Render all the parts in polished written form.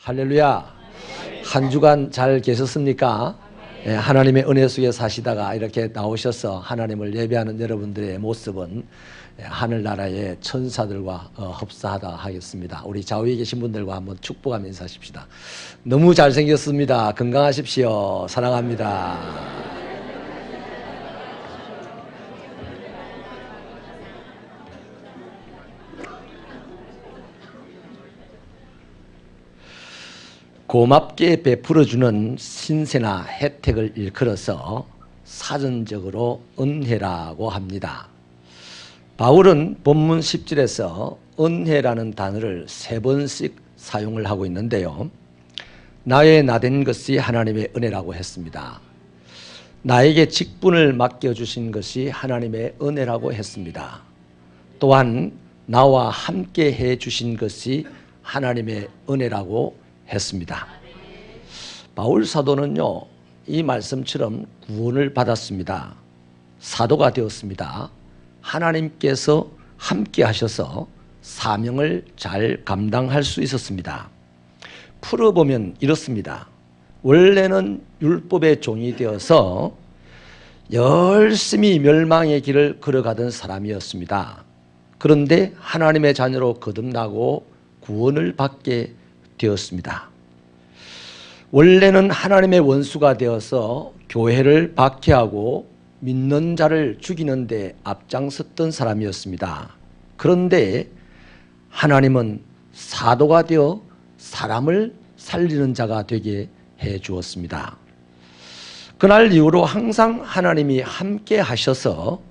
할렐루야. 한 주간 잘 계셨습니까? 예, 하나님의 은혜 속에 사시다가 이렇게 나오셔서 하나님을 예배하는 여러분들의 모습은 하늘나라의 천사들과 흡사하다 하겠습니다. 우리 좌우에 계신 분들과 한번 축복하며 인사하십시다. 너무 잘생겼습니다. 건강하십시오. 사랑합니다. 고맙게 베풀어주는 신세나 혜택을 일컬어서 사전적으로 은혜라고 합니다. 바울은 본문 10절에서 은혜라는 단어를 3번씩 사용을 하고 있는데요. 나의 나된 것이 하나님의 은혜라고 했습니다. 나에게 직분을 맡겨주신 것이 하나님의 은혜라고 했습니다. 또한 나와 함께 해주신 것이 하나님의 은혜라고 했습니다. 바울 사도는요, 이 말씀처럼 구원을 받았습니다. 사도가 되었습니다. 하나님께서 함께 하셔서 사명을 잘 감당할 수 있었습니다. 풀어보면 이렇습니다. 원래는 율법의 종이 되어서 열심히 멸망의 길을 걸어가던 사람이었습니다. 그런데 하나님의 자녀로 거듭나고 구원을 받게 되었습니다. 원래는 하나님의 원수가 되어서 교회를 박해하고 믿는 자를 죽이는 데 앞장섰던 사람이었습니다. 그런데 하나님은 사도가 되어 사람을 살리는 자가 되게 해 주었습니다. 그날 이후로 항상 하나님이 함께 하셔서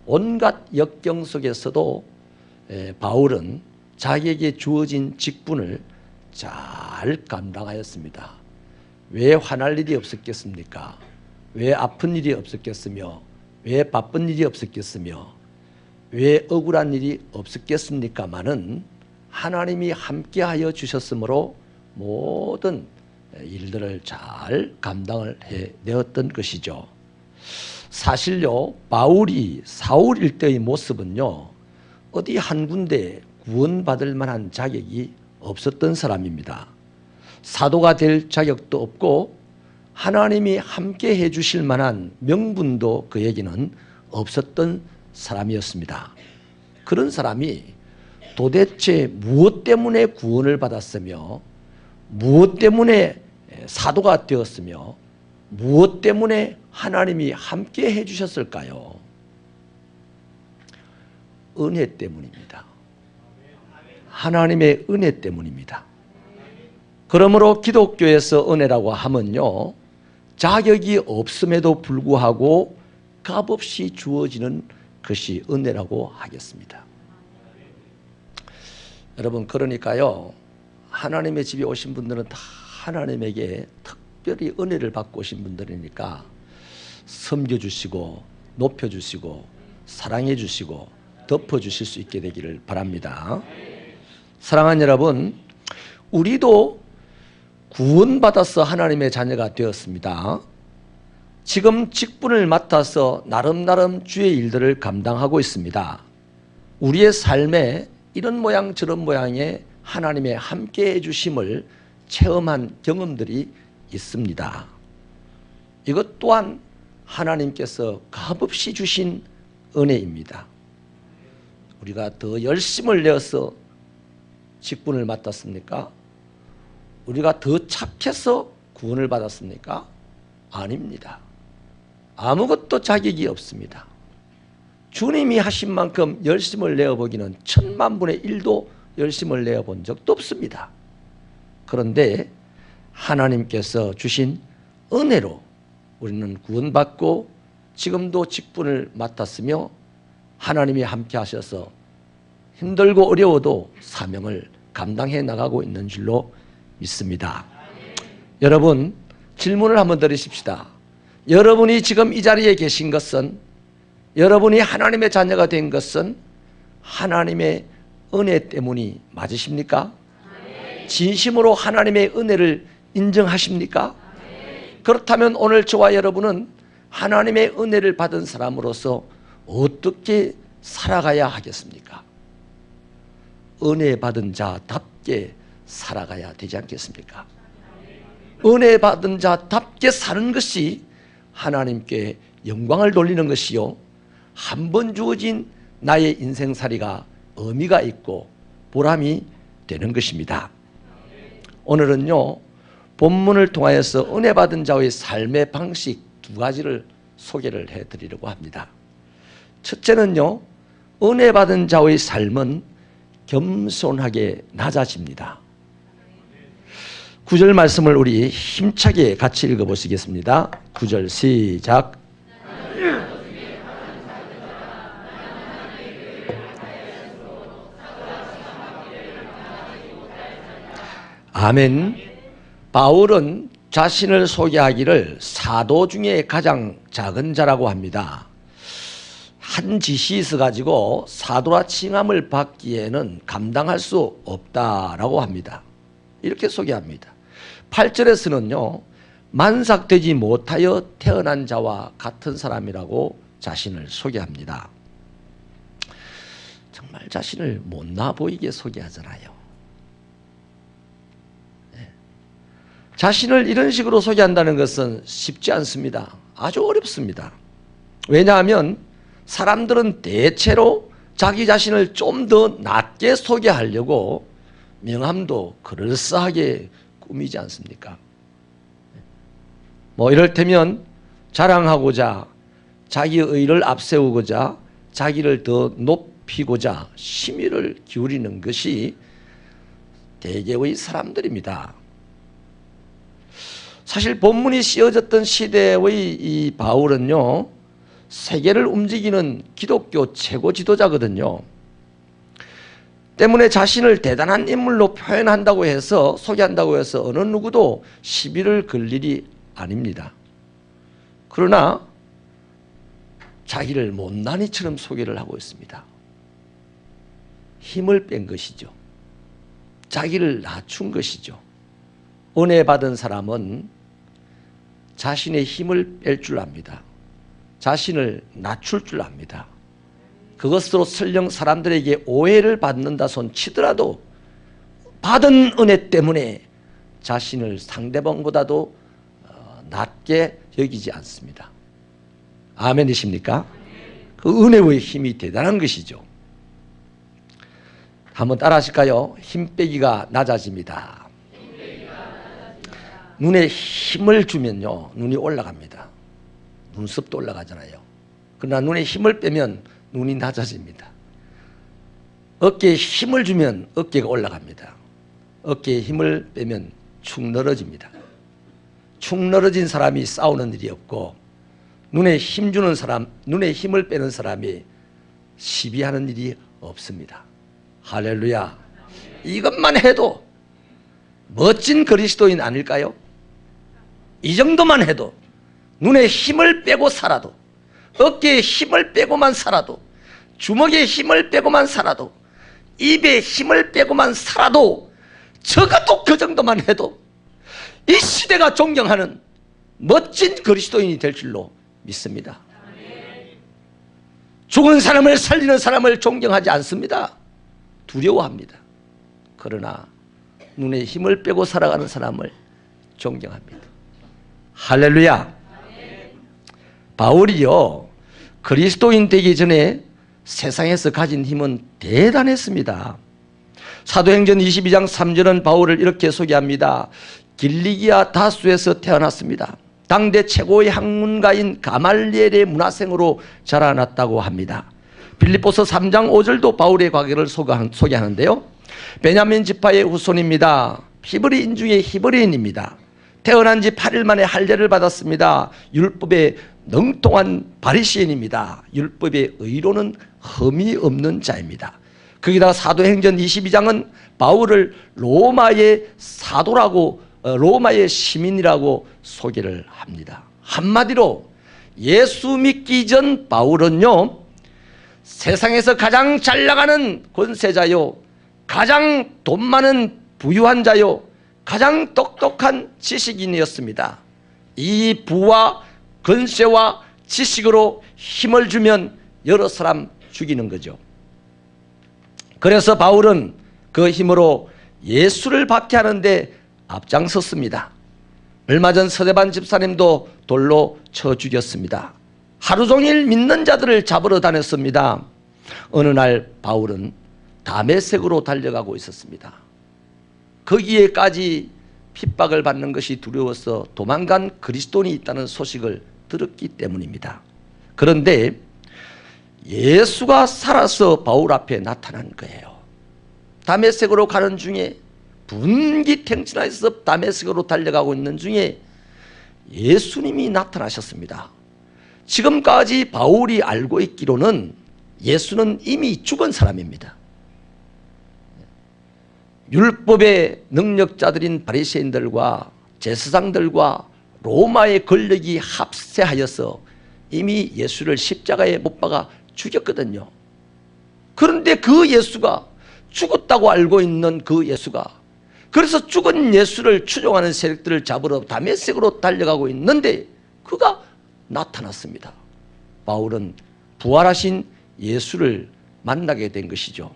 온갖 역경 속에서도 바울은 자기에게 주어진 직분을 잘 감당하였습니다. 왜 화날 일이 없었겠습니까? 왜 아픈 일이 없었겠으며, 왜 바쁜 일이 없었겠으며, 왜 억울한 일이 없었겠습니까마는 하나님이 함께하여 주셨으므로 모든 일들을 잘 감당을 해내었던 것이죠. 사실요, 바울이 사울일 때의 모습은요, 어디 한 군데 구원받을 만한 자격이 없었던 사람입니다. 사도가 될 자격도 없고 하나님이 함께 해주실 만한 명분도 그에게는 없었던 사람이었습니다. 그런 사람이 도대체 무엇 때문에 구원을 받았으며, 무엇 때문에 사도가 되었으며, 무엇 때문에 하나님이 함께 해주셨을까요? 은혜 때문입니다. 하나님의 은혜 때문입니다. 그러므로 기독교에서 은혜라고 하면요, 자격이 없음에도 불구하고 값없이 주어지는 것이 은혜라고 하겠습니다. 여러분, 그러니까요, 하나님의 집에 오신 분들은 다 하나님에게 특별히 은혜를 받고 오신 분들이니까 섬겨주시고 높여주시고 사랑해주시고 덮어주실 수 있게 되기를 바랍니다. 사랑하는 여러분, 우리도 구원받아서 하나님의 자녀가 되었습니다. 지금 직분을 맡아서 나름 주의 일들을 감당하고 있습니다. 우리의 삶에 이런 모양 저런 모양의 하나님의 함께해 주심을 체험한 경험들이 있습니다. 이것 또한 하나님께서 값없이 주신 은혜입니다. 우리가 더 열심을 내어서 직분을 맡았습니까? 우리가 더 착해서 구원을 받았습니까? 아닙니다. 아무것도 자격이 없습니다. 주님이 하신 만큼 열심을 내어보기는 1000만분의 1도 열심을 내어본 적도 없습니다. 그런데 하나님께서 주신 은혜로 우리는 구원받고 지금도 직분을 맡았으며 하나님이 함께 하셔서 힘들고 어려워도 사명을 감당해 나가고 있는 줄로 믿습니다. 여러분, 질문을 한번 드리십시다. 여러분이 지금 이 자리에 계신 것은, 여러분이 하나님의 자녀가 된 것은 하나님의 은혜 때문이 맞으십니까? 진심으로 하나님의 은혜를 인정하십니까? 그렇다면 오늘 저와 여러분은 하나님의 은혜를 받은 사람으로서 어떻게 살아가야 하겠습니까? 은혜 받은 자답게 살아가야 되지 않겠습니까? 은혜 받은 자답게 사는 것이 하나님께 영광을 돌리는 것이요, 한 번 주어진 나의 인생살이가 의미가 있고 보람이 되는 것입니다. 오늘은요, 본문을 통하여서 은혜 받은 자의 삶의 방식 두 가지를 소개를 해드리려고 합니다. 첫째는요, 은혜 받은 자의 삶은 겸손하게 낮아집니다. 9절 말씀을 우리 힘차게 같이 읽어보시겠습니다. 9절 시작. 아멘. 바울은 자신을 소개하기를 사도 중에 가장 작은 자라고 합니다. 한 지시 있어 가지고 사도라 칭함을 받기에는 감당할 수 없다라고 합니다. 이렇게 소개합니다. 8절에서는요, 만삭되지 못하여 태어난 자와 같은 사람이라고 자신을 소개합니다. 정말 자신을 못나 보이게 소개하잖아요. 네. 자신을 이런 식으로 소개한다는 것은 쉽지 않습니다. 아주 어렵습니다. 왜냐하면 사람들은 대체로 자기 자신을 좀 더 낮게 소개하려고 명함도 그럴싸하게 꾸미지 않습니까? 뭐 이를테면 자랑하고자, 자기의 의를 앞세우고자, 자기를 더 높이고자 심의를 기울이는 것이 대개의 사람들입니다. 사실 본문이 씌어졌던 시대의 이 바울은요, 세계를 움직이는 기독교 최고 지도자거든요. 때문에 자신을 대단한 인물로 표현한다고 해서, 소개한다고 해서 어느 누구도 시비를 걸 일이 아닙니다. 그러나 자기를 못난이처럼 소개를 하고 있습니다. 힘을 뺀 것이죠. 자기를 낮춘 것이죠. 은혜 받은 사람은 자신의 힘을 뺄 줄 압니다. 자신을 낮출 줄 압니다. 그것으로 설령 사람들에게 오해를 받는다 손 치더라도 받은 은혜 때문에 자신을 상대방보다도 낮게 여기지 않습니다. 아멘이십니까? 그 은혜의 힘이 대단한 것이죠. 한번 따라 하실까요? 힘 빼기가 낮아집니다. 눈에 힘을 주면요, 눈이 올라갑니다. 눈썹도 올라가잖아요. 그러나 눈에 힘을 빼면 눈이 낮아집니다. 어깨에 힘을 주면 어깨가 올라갑니다. 어깨에 힘을 빼면 축 늘어집니다. 축 늘어진 사람이 싸우는 일이 없고, 눈에 힘 주는 사람, 눈에 힘을 빼는 사람이 시비하는 일이 없습니다. 할렐루야. 이것만 해도 멋진 그리스도인 아닐까요? 이 정도만 해도, 눈에 힘을 빼고 살아도, 어깨에 힘을 빼고만 살아도, 주먹에 힘을 빼고만 살아도, 입에 힘을 빼고만 살아도, 적어도 그 정도만 해도 이 시대가 존경하는 멋진 그리스도인이 될 줄로 믿습니다. 죽은 사람을 살리는 사람을 존경하지 않습니다. 두려워합니다. 그러나 눈에 힘을 빼고 살아가는 사람을 존경합니다. 할렐루야. 바울이요, 그리스도인 되기 전에 세상에서 가진 힘은 대단했습니다. 사도행전 22장 3절은 바울을 이렇게 소개합니다. 길리기아 다수에서 태어났습니다. 당대 최고의 학문가인 가말리엘의 문화생으로 자라났다고 합니다. 빌립보서 3장 5절도 바울의 과거를 소개하는데요. 베냐민 지파의 후손입니다. 히브리인 중에 히브리인입니다. 태어난 지 8일 만에 할례를 받았습니다. 율법에 능통한 바리새인입니다. 율법의 의로는 흠이 없는 자입니다. 거기다가 사도행전 22장은 바울을 로마의 사도라고, 로마의 시민이라고 소개를 합니다. 한마디로 예수 믿기 전 바울은요, 세상에서 가장 잘 나가는 권세자요, 가장 돈 많은 부유한 자요, 가장 똑똑한 지식인이었습니다. 이 부와 권세와 지식으로 힘을 주면 여러 사람 죽이는 거죠. 그래서 바울은 그 힘으로 예수를 박해하는데 앞장섰습니다. 얼마 전 서대반 집사님도 돌로 쳐 죽였습니다. 하루 종일 믿는 자들을 잡으러 다녔습니다. 어느 날 바울은 다메섹으로 달려가고 있었습니다. 거기에까지 핍박을 받는 것이 두려워서 도망간 그리스도인이 있다는 소식을 들었기 때문입니다. 그런데 예수가 살아서 바울 앞에 나타난 거예요. 다메섹으로 가는 중에 분기탱천해서 다메섹으로 달려가고 있는 중에 예수님이 나타나셨습니다. 지금까지 바울이 알고 있기로는 예수는 이미 죽은 사람입니다. 율법의 능력자들인 바리새인들과 제사장들과 로마의 권력이 합세하여서 이미 예수를 십자가에 못 박아 죽였거든요. 그런데 그 예수가, 죽었다고 알고 있는 그 예수가, 그래서 죽은 예수를 추종하는 세력들을 잡으러 다메섹으로 달려가고 있는데 그가 나타났습니다. 바울은 부활하신 예수를 만나게 된 것이죠.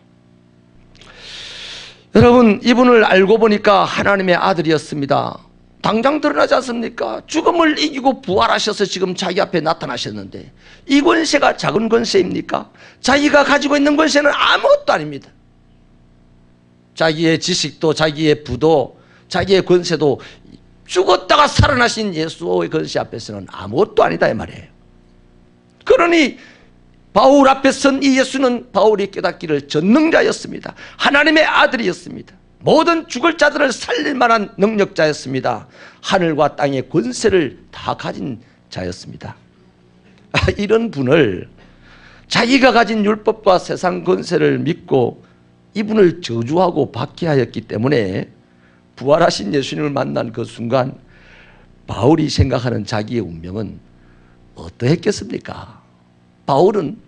여러분, 이분을 알고 보니까 하나님의 아들이었습니다. 당장 드러나지 않습니까? 죽음을 이기고 부활하셔서 지금 자기 앞에 나타나셨는데 이 권세가 작은 권세입니까? 자기가 가지고 있는 권세는 아무것도 아닙니다. 자기의 지식도, 자기의 부도, 자기의 권세도 죽었다가 살아나신 예수의 권세 앞에서는 아무것도 아니다 이 말이에요. 그러니 바울 앞에 선 이 예수는 바울이 깨닫기를 전능자였습니다. 하나님의 아들이었습니다. 모든 죽을 자들을 살릴 만한 능력자였습니다. 하늘과 땅의 권세를 다 가진 자였습니다. 이런 분을, 자기가 가진 율법과 세상 권세를 믿고 이분을 저주하고 박해하였기 때문에 부활하신 예수님을 만난 그 순간 바울이 생각하는 자기의 운명은 어떠했겠습니까? 바울은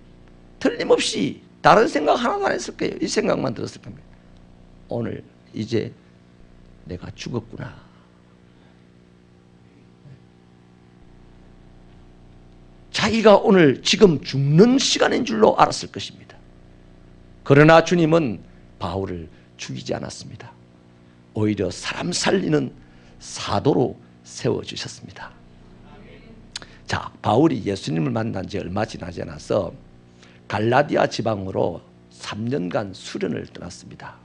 틀림없이 다른 생각 하나도 안 했을 거예요. 이 생각만 들었을 겁니다. 오늘 이제 내가 죽었구나. 자기가 오늘 지금 죽는 시간인 줄로 알았을 것입니다. 그러나 주님은 바울을 죽이지 않았습니다. 오히려 사람 살리는 사도로 세워주셨습니다. 자, 바울이 예수님을 만난 지 얼마 지나지 않아서 갈라디아 지방으로 3년간 수련을 떠났습니다.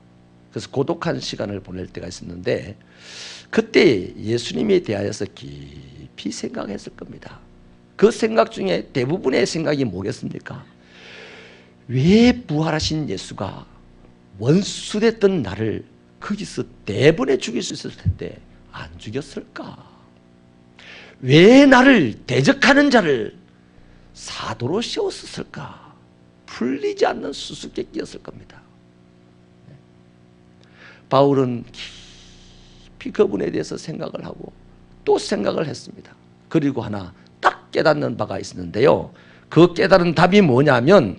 그래서 고독한 시간을 보낼 때가 있었는데 그때 예수님에 대하여서 깊이 생각했을 겁니다. 그 생각 중에 대부분의 생각이 뭐겠습니까? 왜 부활하신 예수가 원수됐던 나를 거기서 내보내 죽일 수 있을 텐데 안 죽였을까? 왜 나를 대적하는 자를 사도로 세웠을까? 풀리지 않는 수수께끼였을 겁니다. 바울은 깊이 그분에 대해서 생각을 하고 또 생각을 했습니다. 그리고 하나 딱 깨닫는 바가 있었는데요. 그 깨달은 답이 뭐냐면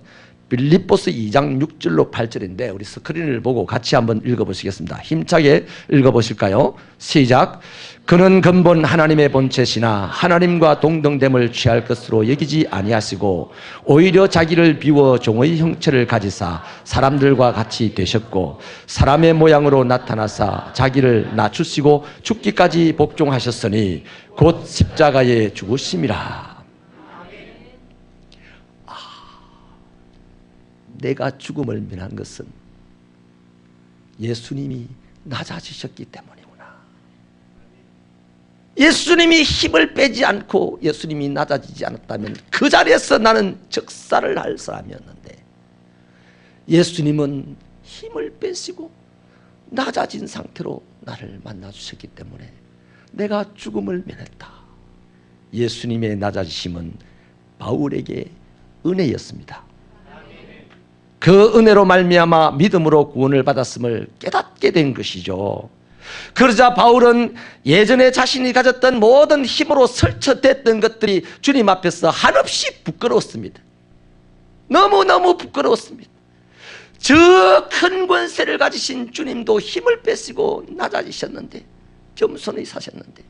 빌립보서 2장 6절로 8절인데 우리 스크린을 보고 같이 한번 읽어보시겠습니다. 힘차게 읽어보실까요? 시작. 그는 근본 하나님의 본체시나 하나님과 동등됨을 취할 것으로 여기지 아니하시고 오히려 자기를 비워 종의 형체를 가지사 사람들과 같이 되셨고 사람의 모양으로 나타나사 자기를 낮추시고 죽기까지 복종하셨으니 곧 십자가에 죽으심이라. 내가 죽음을 면한 것은 예수님이 낮아지셨기 때문이구나. 예수님이 힘을 빼지 않고 예수님이 낮아지지 않았다면 그 자리에서 나는 적살을 할 사람이었는데 예수님은 힘을 빼시고 낮아진 상태로 나를 만나주셨기 때문에 내가 죽음을 면했다. 예수님의 낮아지심은 바울에게 은혜였습니다. 그 은혜로 말미암아 믿음으로 구원을 받았음을 깨닫게 된 것이죠. 그러자 바울은 예전에 자신이 가졌던 모든 힘으로 설쳐댔던 것들이 주님 앞에서 한없이 부끄러웠습니다. 너무너무 부끄러웠습니다. 저 큰 권세를 가지신 주님도 힘을 빼시고 낮아지셨는데 겸손히 사셨는데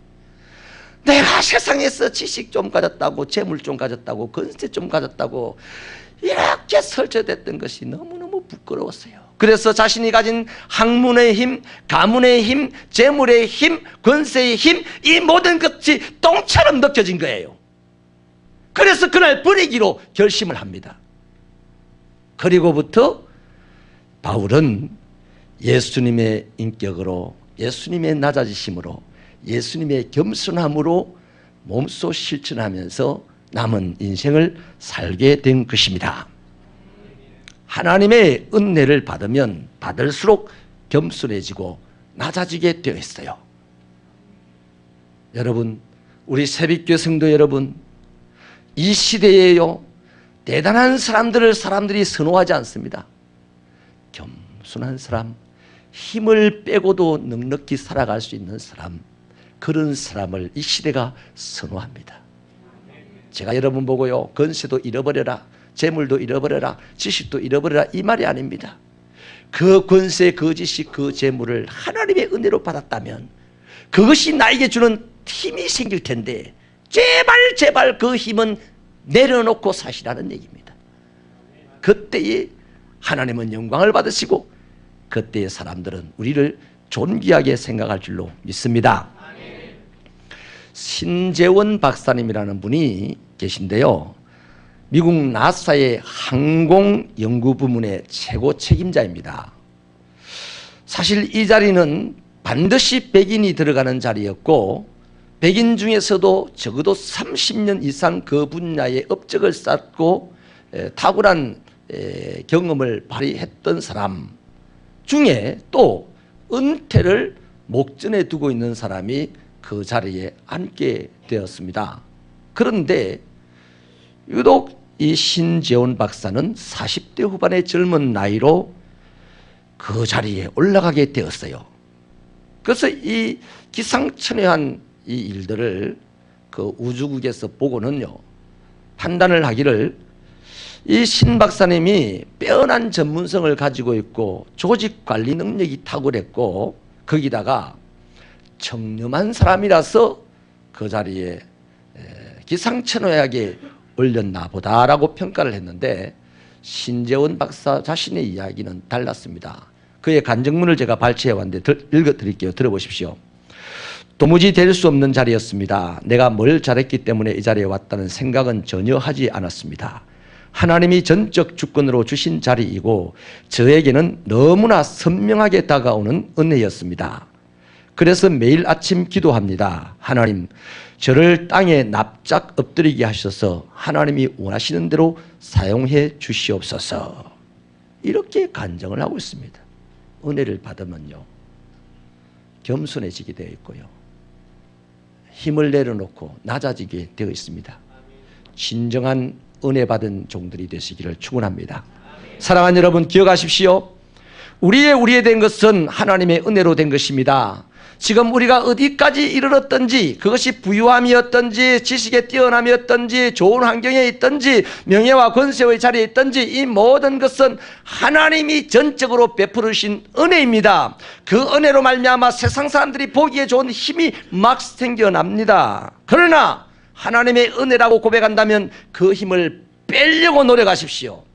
내가 세상에서 지식 좀 가졌다고 재물 좀 가졌다고 권세 좀 가졌다고 이렇게 설쳐댔던 것이 너무너무 부끄러웠어요. 그래서 자신이 가진 학문의 힘, 가문의 힘, 재물의 힘, 권세의 힘, 이 모든 것이 똥처럼 느껴진 거예요. 그래서 그날 버리기로 결심을 합니다. 그리고부터 바울은 예수님의 인격으로, 예수님의 낮아지심으로, 예수님의 겸손함으로 몸소 실천하면서 남은 인생을 살게 된 것입니다. 하나님의 은혜를 받으면 받을수록 겸손해지고 낮아지게 되어 있어요. 여러분, 우리 새벽교회 성도 여러분, 이 시대에요, 대단한 사람들을 사람들이 선호하지 않습니다. 겸손한 사람, 힘을 빼고도 넉넉히 살아갈 수 있는 사람, 그런 사람을 이 시대가 선호합니다. 제가 여러분 보고요, 권세도 잃어버려라, 재물도 잃어버려라, 지식도 잃어버려라, 이 말이 아닙니다. 그 권세, 그 지식, 그 재물을 하나님의 은혜로 받았다면 그것이 나에게 주는 힘이 생길 텐데, 제발 그 힘은 내려놓고 사시라는 얘기입니다. 그때에 하나님은 영광을 받으시고 그때의 사람들은 우리를 존귀하게 생각할 줄로 믿습니다. 신재원 박사님이라는 분이 계신데요, 미국 나사의 항공연구부문의 최고 책임자입니다. 사실 이 자리는 반드시 백인이 들어가는 자리였고, 백인 중에서도 적어도 30년 이상 그 분야의 업적을 쌓고 탁월한 경험을 발휘했던 사람 중에 또 은퇴를 목전에 두고 있는 사람이 그 자리에 앉게 되었습니다. 그런데 유독 이 신재원 박사는 40대 후반의 젊은 나이로 그 자리에 올라가게 되었어요. 그래서 이 기상천외한 이 일들을 그 우주국에서 보고는요, 판단을 하기를, 이 신 박사님이 빼어난 전문성을 가지고 있고 조직 관리 능력이 탁월했고 거기다가 청렴한 사람이라서 그 자리에 기상천외하게 올렸나 보다라고 평가를 했는데, 신재원 박사 자신의 이야기는 달랐습니다. 그의 간증문을 제가 발췌해 왔는데 읽어드릴게요. 들어보십시오. 도무지 될 수 없는 자리였습니다. 내가 뭘 잘했기 때문에 이 자리에 왔다는 생각은 전혀 하지 않았습니다. 하나님이 전적 주권으로 주신 자리이고 저에게는 너무나 선명하게 다가오는 은혜였습니다. 그래서 매일 아침 기도합니다. 하나님, 저를 땅에 납작 엎드리게 하셔서 하나님이 원하시는 대로 사용해 주시옵소서. 이렇게 간증을 하고 있습니다. 은혜를 받으면요, 겸손해지게 되어 있고요, 힘을 내려놓고 낮아지게 되어 있습니다. 진정한 은혜 받은 종들이 되시기를 축원합니다. 사랑하는 여러분, 기억하십시오. 우리의 된 것은 하나님의 은혜로 된 것입니다. 지금 우리가 어디까지 이르렀든지, 그것이 부유함이었든지 지식의 뛰어남이었든지 좋은 환경에 있든지 명예와 권세의 자리에 있든지, 이 모든 것은 하나님이 전적으로 베풀으신 은혜입니다. 그 은혜로 말미암아 세상 사람들이 보기에 좋은 힘이 막 생겨납니다. 그러나 하나님의 은혜라고 고백한다면 그 힘을 빼려고 노력하십시오.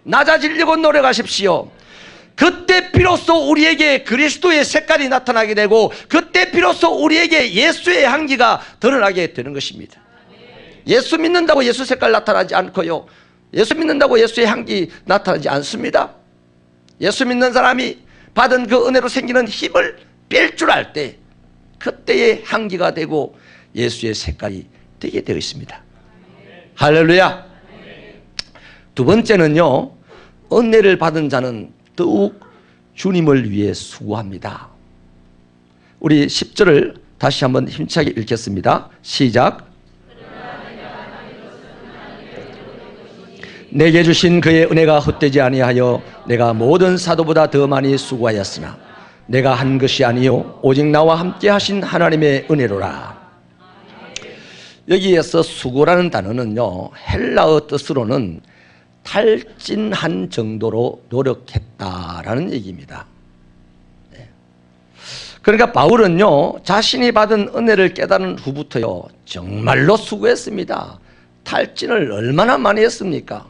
낮아지려고 노력하십시오. 그때 비로소 우리에게 그리스도의 색깔이 나타나게 되고, 그때 비로소 우리에게 예수의 향기가 드러나게 되는 것입니다. 예수 믿는다고 예수 색깔 나타나지 않고요, 예수 믿는다고 예수의 향기 나타나지 않습니다. 예수 믿는 사람이 받은 그 은혜로 생기는 힘을 뺄 줄 알 때, 그때의 향기가 되고 예수의 색깔이 되게 되어 있습니다. 할렐루야. 두 번째는요, 은혜를 받은 자는 더욱 주님을 위해 수고합니다. 우리 10절을 다시 한번 힘차게 읽겠습니다. 시작. 내게 주신 그의 은혜가 헛되지 아니하여 내가 모든 사도보다 더 많이 수고하였으나 내가 한 것이 아니요 오직 나와 함께 하신 하나님의 은혜로라. 여기에서 수고라는 단어는요, 헬라어 뜻으로는 탈진한 정도로 노력했다라는 얘기입니다. 그러니까 바울은요, 자신이 받은 은혜를 깨달은 후부터요, 정말로 수고했습니다. 탈진을 얼마나 많이 했습니까?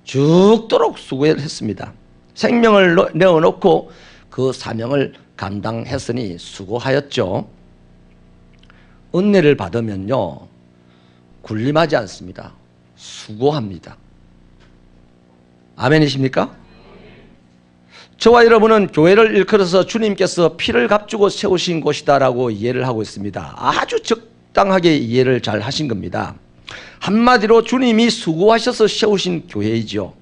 죽도록 수고를 했습니다. 생명을 내어놓고 그 사명을 감당했으니 수고하였죠. 은혜를 받으면요, 군림하지 않습니다. 수고합니다. 아멘이십니까? 저와 여러분은 교회를 일컬어서 주님께서 피를 값주고 세우신 곳이다라고 이해를 하고 있습니다. 아주 적당하게 이해를 잘 하신 겁니다. 한마디로 주님이 수고하셔서 세우신 교회이죠.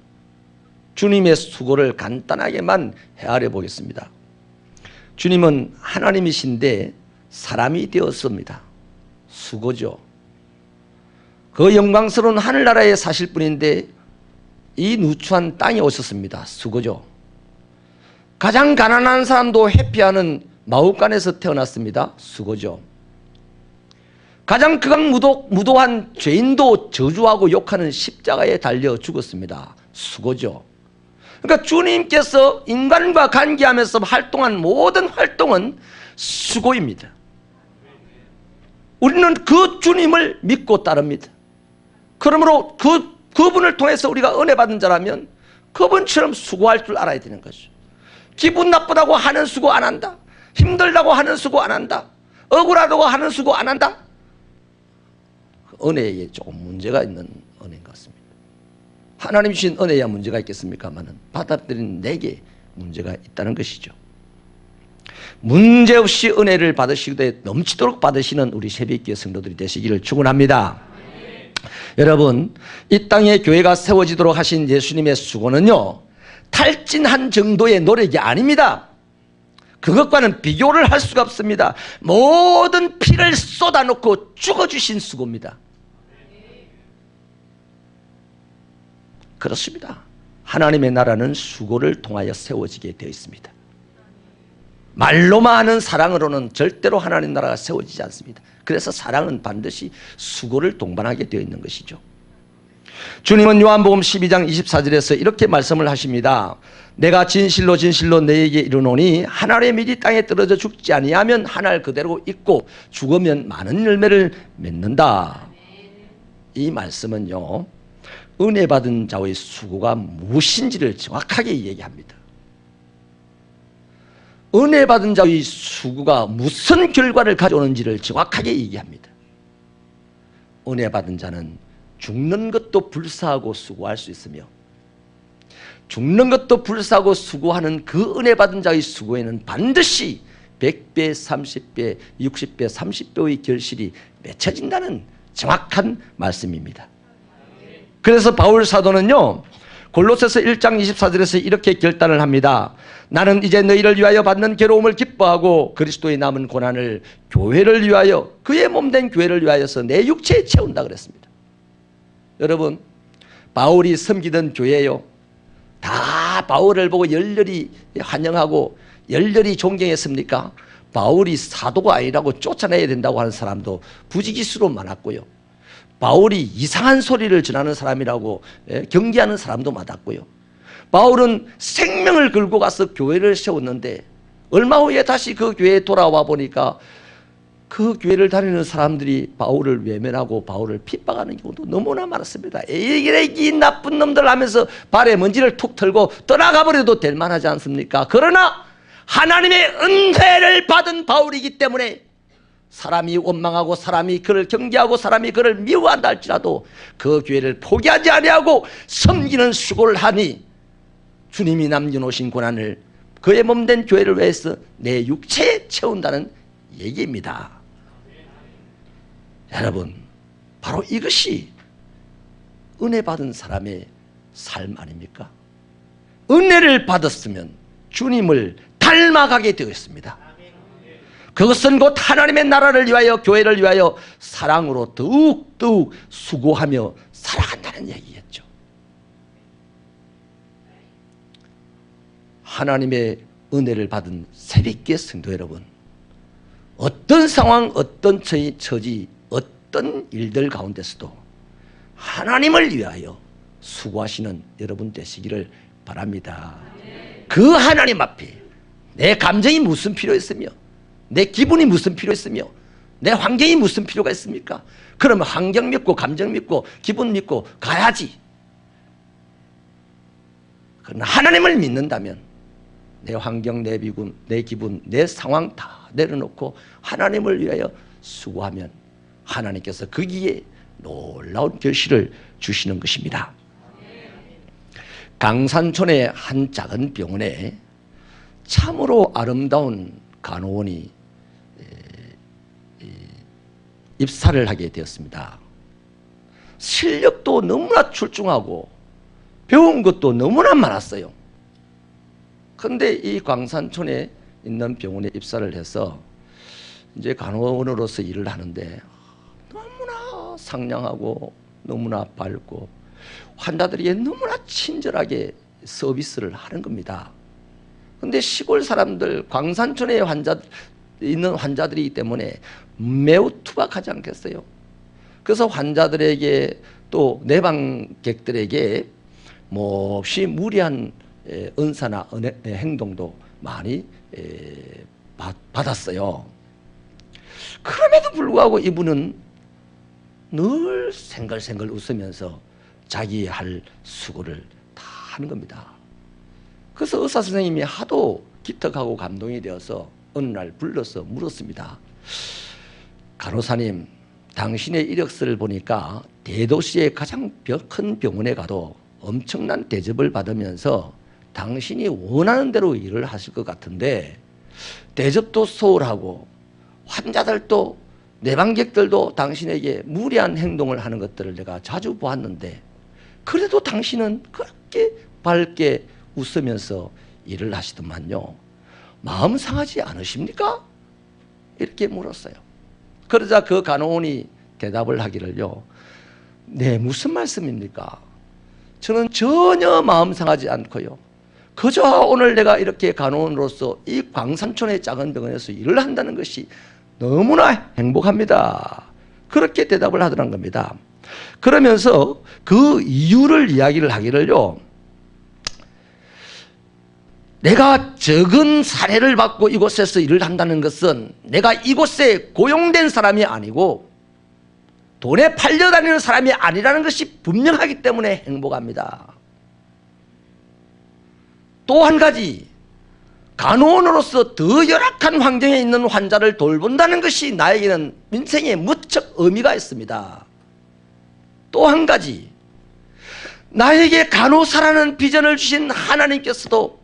주님의 수고를 간단하게만 헤아려 보겠습니다. 주님은 하나님이신데 사람이 되었습니다. 수고죠. 그 영광스러운 하늘나라에 사실 분인데 이 누추한 땅에 오셨습니다. 수고죠. 가장 가난한 사람도 회피하는 마우간에서 태어났습니다. 수고죠. 가장 극악무도한 죄인도 저주하고 욕하는 십자가에 달려 죽었습니다. 수고죠. 그러니까 주님께서 인간과 관계하면서 활동한 모든 활동은 수고입니다. 우리는 그 주님을 믿고 따릅니다. 그러므로 그분을 통해서 우리가 은혜 받은 자라면 그분처럼 수고할 줄 알아야 되는 거죠. 기분 나쁘다고 하는 수고 안 한다. 힘들다고 하는 수고 안 한다. 억울하다고 하는 수고 안 한다. 은혜에 조금 문제가 있는 은혜인 것 같습니다. 하나님 주신 은혜야 문제가 있겠습니까마는 받아들인 내게 문제가 있다는 것이죠. 문제없이 은혜를 받으시되 넘치도록 받으시는 우리 새벽기의 성도들이 되시기를 축원합니다. 여러분, 이 땅에 교회가 세워지도록 하신 예수님의 수고는요, 탈진한 정도의 노력이 아닙니다. 그것과는 비교를 할 수가 없습니다. 모든 피를 쏟아놓고 죽어주신 수고입니다. 그렇습니다. 하나님의 나라는 수고를 통하여 세워지게 되어 있습니다. 말로만 하는 사랑으로는 절대로 하나님 나라가 세워지지 않습니다. 그래서 사랑은 반드시 수고를 동반하게 되어 있는 것이죠. 주님은 요한복음 12장 24절에서 이렇게 말씀을 하십니다. 내가 진실로 진실로 너에게 이르노니 한 알의 밀이 땅에 떨어져 죽지 아니하면 한 알 그대로 있고 죽으면 많은 열매를 맺는다. 이 말씀은요, 은혜 받은 자의 수고가 무엇인지를 정확하게 얘기합니다. 은혜 받은 자의 수고가 무슨 결과를 가져오는지를 정확하게 얘기합니다. 은혜 받은 자는 죽는 것도 불사하고 수고할 수 있으며 죽는 것도 불사하고 수고하는 그 은혜 받은 자의 수고에는 반드시 100배, 30배, 60배, 30배의 결실이 맺혀진다는 정확한 말씀입니다. 그래서 바울 사도는요, 골로새서 1장 24절에서 이렇게 결단을 합니다. 나는 이제 너희를 위하여 받는 괴로움을 기뻐하고 그리스도의 남은 고난을 교회를 위하여, 그의 몸된 교회를 위하여서 내 육체에 채운다 그랬습니다. 여러분, 바울이 섬기던 교회요, 다 바울을 보고 열렬히 환영하고 열렬히 존경했습니까? 바울이 사도가 아니라고 쫓아내야 된다고 하는 사람도 부지기수로 많았고요, 바울이 이상한 소리를 전하는 사람이라고 경계하는 사람도 많았고요, 바울은 생명을 걸고 가서 교회를 세웠는데 얼마 후에 다시 그 교회에 돌아와 보니까 그 교회를 다니는 사람들이 바울을 외면하고 바울을 핍박하는 경우도 너무나 많았습니다. 이 나쁜 놈들 하면서 발에 먼지를 툭 털고 떠나가 버려도 될 만하지 않습니까? 그러나 하나님의 은혜를 받은 바울이기 때문에 사람이 원망하고 사람이 그를 경계하고 사람이 그를 미워한다 할지라도 그 교회를 포기하지 아니하고 섬기는 수고를 하니 주님이 남겨놓으신 고난을 그의 몸된 교회를 위해서 내 육체에 채운다는 얘기입니다. 여러분, 바로 이것이 은혜 받은 사람의 삶 아닙니까? 은혜를 받았으면 주님을 닮아가게 되었습니다. 그것은 곧 하나님의 나라를 위하여, 교회를 위하여 사랑으로 더욱더욱 수고하며 살아간다는 얘기였죠. 하나님의 은혜를 받은 새벽기의 성도 여러분, 어떤 상황, 어떤 처지, 어떤 일들 가운데서도 하나님을 위하여 수고하시는 여러분 되시기를 바랍니다. 그 하나님 앞에 내 감정이 무슨 필요 있으며 내 기분이 무슨 필요 있으며 내 환경이 무슨 필요가 있습니까? 그러면 환경 믿고 감정 믿고 기분 믿고 가야지. 그러나 하나님을 믿는다면 내 환경, 내 비군, 내 기분, 내 상황 다 내려놓고 하나님을 위하여 수고하면 하나님께서 거기에 놀라운 결실을 주시는 것입니다. 강산촌의 한 작은 병원에 참으로 아름다운 간호원이 입사를 하게 되었습니다. 실력도 너무나 출중하고 배운 것도 너무나 많았어요. 그런데 이 광산촌에 있는 병원에 입사를 해서 이제 간호원으로서 일을 하는데 너무나 상냥하고 너무나 밝고 환자들에게 너무나 친절하게 서비스를 하는 겁니다. 그런데 시골 사람들, 광산촌에 있는 환자들이기 때문에 매우 투박하지 않겠어요? 그래서 환자들에게 또 내방객들에게 몹시 무리한 은사나 행동도 많이 받았어요. 그럼에도 불구하고 이분은 늘 생글생글 웃으면서 자기 할 수고를 다 하는 겁니다. 그래서 의사 선생님이 하도 기특하고 감동이 되어서 어느 날 불러서 물었습니다. 간호사님, 당신의 이력서를 보니까 대도시의 가장 큰 병원에 가도 엄청난 대접을 받으면서 당신이 원하는 대로 일을 하실 것 같은데 대접도 소홀하고 환자들도 내방객들도 당신에게 무리한 행동을 하는 것들을 내가 자주 보았는데 그래도 당신은 그렇게 밝게 웃으면서 일을 하시더만요. 마음 상하지 않으십니까? 이렇게 물었어요. 그러자 그 간호원이 대답을 하기를요. 네, 무슨 말씀입니까? 저는 전혀 마음 상하지 않고요. 그저 오늘 내가 이렇게 간호원으로서 이 광산촌의 작은 병원에서 일을 한다는 것이 너무나 행복합니다. 그렇게 대답을 하더란 겁니다. 그러면서 그 이유를 이야기를 하기를요. 내가 적은 사례를 받고 이곳에서 일을 한다는 것은 내가 이곳에 고용된 사람이 아니고 돈에 팔려다니는 사람이 아니라는 것이 분명하기 때문에 행복합니다. 또 한 가지, 간호원으로서 더 열악한 환경에 있는 환자를 돌본다는 것이 나에게는 인생에 무척 의미가 있습니다. 또 한 가지, 나에게 간호사라는 비전을 주신 하나님께서도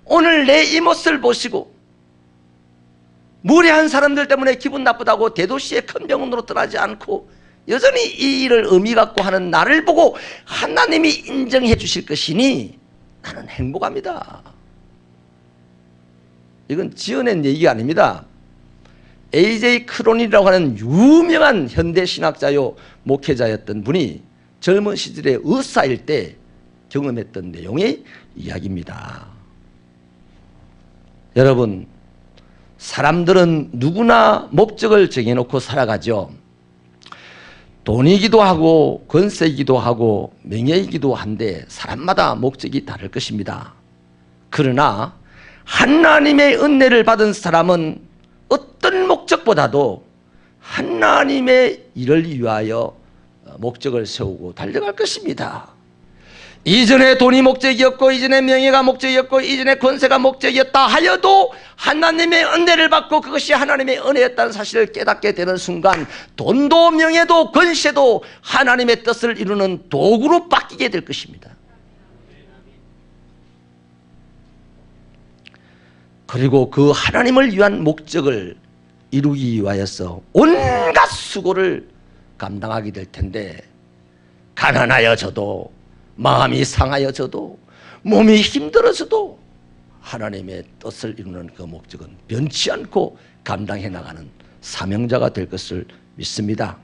오늘 내 이 모습을 보시고 무례한 사람들 때문에 기분 나쁘다고 대도시의 큰 병원으로 떠나지 않고 여전히 이 일을 의미 갖고 하는 나를 보고 하나님이 인정해 주실 것이니 나는 행복합니다. 이건 지어낸 얘기가 아닙니다. A.J. 크론이라고 하는 유명한 현대신학자요 목회자였던 분이 젊은 시절에 의사일 때 경험했던 내용의 이야기입니다. 여러분, 사람들은 누구나 목적을 정해놓고 살아가죠. 돈이기도 하고 권세이기도 하고 명예이기도 한데 사람마다 목적이 다를 것입니다. 그러나 하나님의 은혜를 받은 사람은 어떤 목적보다도 하나님의 일을 위하여 목적을 세우고 달려갈 것입니다. 이전에 돈이 목적이었고 이전에 명예가 목적이었고 이전에 권세가 목적이었다 하여도 하나님의 은혜를 받고 그것이 하나님의 은혜였다는 사실을 깨닫게 되는 순간 돈도 명예도 권세도 하나님의 뜻을 이루는 도구로 바뀌게 될 것입니다. 그리고 그 하나님을 위한 목적을 이루기 위하여서 온갖 수고를 감당하게 될 텐데 가난하여져도 마음이 상하여져도 몸이 힘들어져도 하나님의 뜻을 이루는 그 목적은 변치 않고 감당해 나가는 사명자가 될 것을 믿습니다.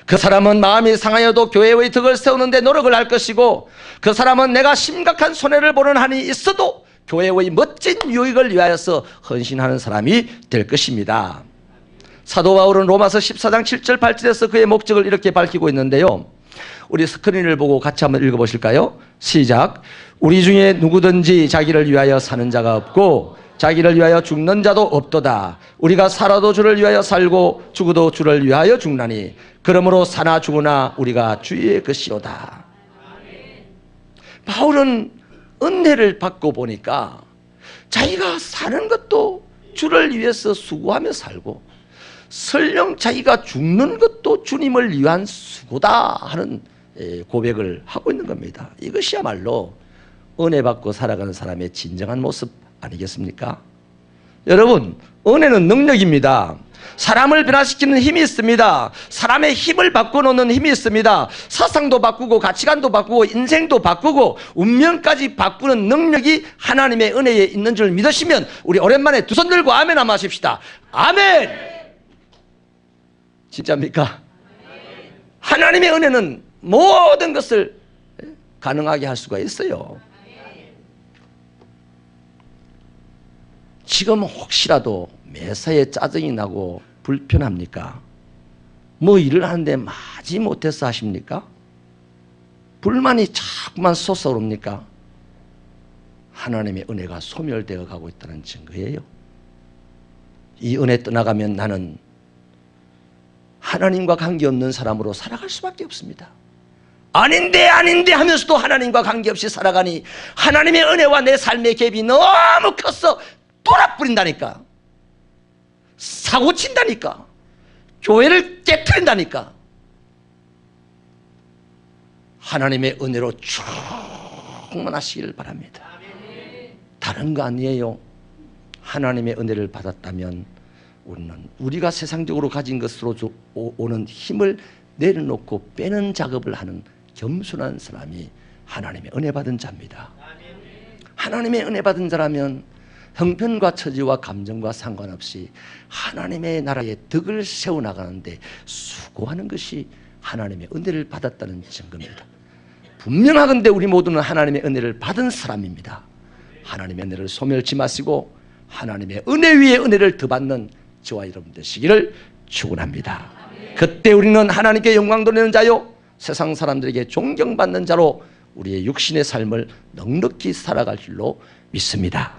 그 사람은 마음이 상하여도 교회의 덕을 세우는 데 노력을 할 것이고 그 사람은 내가 심각한 손해를 보는 한이 있어도 교회의 멋진 유익을 위하여서 헌신하는 사람이 될 것입니다. 사도 바울은 로마서 14장 7절 8절에서 그의 목적을 이렇게 밝히고 있는데요. 우리 스크린을 보고 같이 한번 읽어보실까요? 시작. 우리 중에 누구든지 자기를 위하여 사는 자가 없고 자기를 위하여 죽는 자도 없도다. 우리가 살아도 주를 위하여 살고 죽어도 주를 위하여 죽나니 그러므로 사나 죽으나 우리가 주의 것이로다. 바울은 은혜를 받고 보니까 자기가 사는 것도 주를 위해서 수고하며 살고 설령 자기가 죽는 것도 주님을 위한 수고다 하는 고백을 하고 있는 겁니다. 이것이야말로 은혜 받고 살아가는 사람의 진정한 모습 아니겠습니까? 여러분, 은혜는 능력입니다. 사람을 변화시키는 힘이 있습니다. 사람의 힘을 바꿔놓는 힘이 있습니다. 사상도 바꾸고 가치관도 바꾸고 인생도 바꾸고 운명까지 바꾸는 능력이 하나님의 은혜에 있는 줄 믿으시면 우리 오랜만에 두 손 들고 아멘 한번 하십시다. 아멘! 진짜입니까? 하나님의 은혜는 모든 것을 가능하게 할 수가 있어요. 지금 혹시라도 매사에 짜증이 나고 불편합니까? 뭐 일을 하는데 마지 못해서 하십니까? 불만이 자꾸만 솟아오릅니까? 하나님의 은혜가 소멸되어 가고 있다는 증거예요. 이 은혜 떠나가면 나는 하나님과 관계없는 사람으로 살아갈 수밖에 없습니다. 아닌데 하면서도 하나님과 관계없이 살아가니 하나님의 은혜와 내 삶의 갭이 너무 커서 돌아버린다니까. 사고 친다니까. 교회를 깨트린다니까. 하나님의 은혜로 충만하시기를 바랍니다. 다른 거 아니에요. 하나님의 은혜를 받았다면 우리는 우리가 세상적으로 가진 것으로 오는 힘을 내려놓고 빼는 작업을 하는 겸손한 사람이 하나님의 은혜 받은 자입니다. 하나님의 은혜 받은 자라면 형편과 처지와 감정과 상관없이 하나님의 나라의 덕을 세워나가는데 수고하는 것이 하나님의 은혜를 받았다는 증거입니다. 분명하건대 우리 모두는 하나님의 은혜를 받은 사람입니다. 하나님의 은혜를 소멸치 마시고 하나님의 은혜 위에 은혜를 더 받는 저와 여러분 되시기를 축원합니다. 그때 우리는 하나님께 영광 돌리는 자요 세상 사람들에게 존경받는 자로 우리의 육신의 삶을 넉넉히 살아갈 줄로 믿습니다.